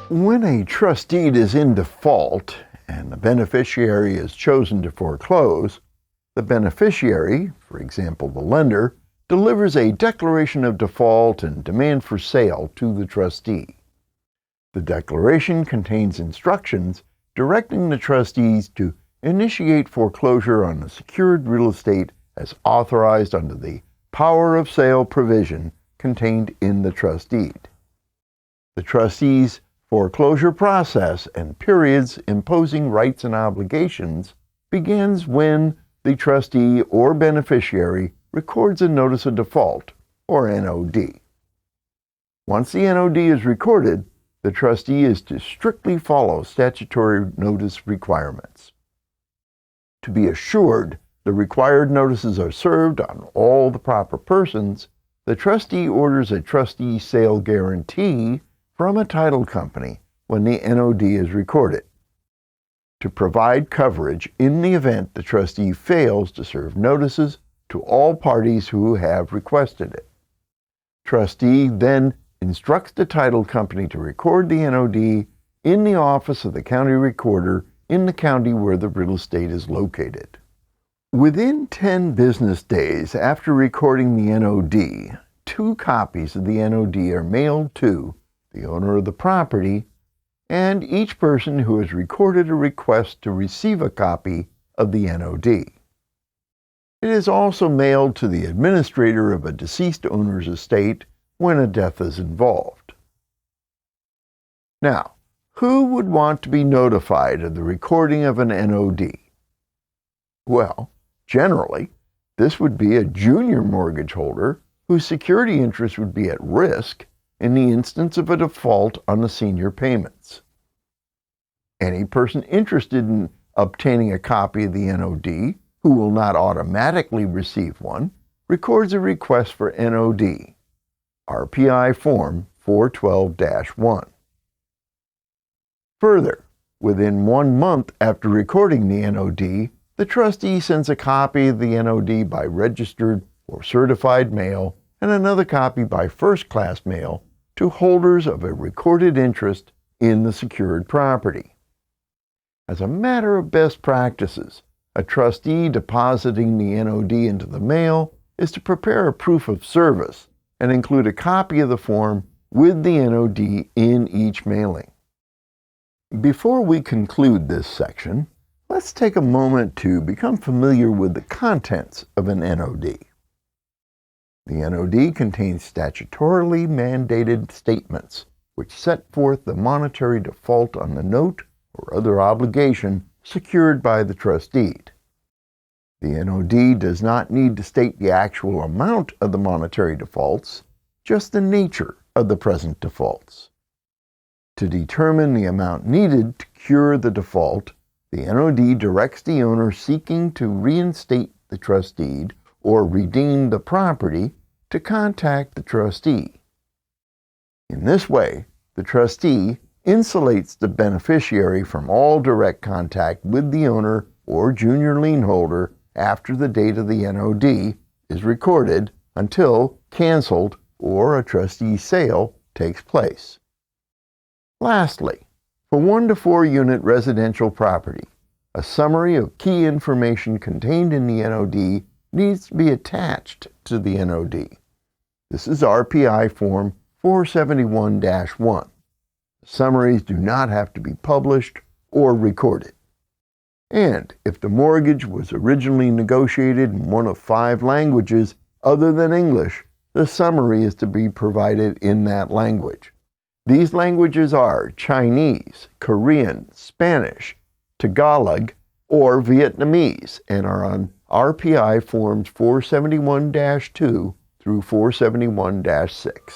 When a trust deed is in default and the beneficiary is chosen to foreclose, the beneficiary, for example the lender, delivers a declaration of default and demand for sale to the trustee. The declaration contains instructions directing the trustees to initiate foreclosure on the secured real estate as authorized under the power of sale provision contained in the trust deed. The trustees' foreclosure process and periods imposing rights and obligations begins when the trustee or beneficiary records a notice of default, or NOD. Once the NOD is recorded, the trustee is to strictly follow statutory notice requirements. To be assured the required notices are served on all the proper persons, the trustee orders a trustee sale guarantee from a title company when the NOD is recorded, to provide coverage in the event the trustee fails to serve notices to all parties who have requested it. Trustee then instructs the title company to record the NOD in the office of the county recorder in the county where the real estate is located. Within 10 business days after recording the NOD, 2 copies of the NOD are mailed to the owner of the property, and each person who has recorded a request to receive a copy of the NOD. It is also mailed to the administrator of a deceased owner's estate when a death is involved. Now, who would want to be notified of the recording of an NOD? Well, generally, this would be a junior mortgage holder whose security interest would be at risk in the instance of a default on the senior payments. Any person interested in obtaining a copy of the NOD, who will not automatically receive one, records a request for NOD, RPI Form 412-1. Further, within 1 month after recording the NOD, the trustee sends a copy of the NOD by registered or certified mail and another copy by first-class mail to holders of a recorded interest in the secured property. As a matter of best practices, a trustee depositing the NOD into the mail is to prepare a proof of service and include a copy of the form with the NOD in each mailing. Before we conclude this section, let's take a moment to become familiar with the contents of an NOD. The NOD contains statutorily mandated statements which set forth the monetary default on the note or other obligation secured by the trust deed. The NOD does not need to state the actual amount of the monetary defaults, just the nature of the present defaults. To determine the amount needed to cure the default, the NOD directs the owner seeking to reinstate the trust deed or redeem the property to contact the trustee. In this way, the trustee insulates the beneficiary from all direct contact with the owner or junior lien holder after the date of the NOD is recorded until canceled or a trustee sale takes place. Lastly, for 1 to 4 unit residential property, a summary of key information contained in the NOD needs to be attached to the NOD. This is RPI Form 471-1. Summaries do not have to be published or recorded. And if the mortgage was originally negotiated in one of 5 languages other than English, the summary is to be provided in that language. These languages are Chinese, Korean, Spanish, Tagalog, or Vietnamese, and are on RPI Forms 471-2 through 471-6.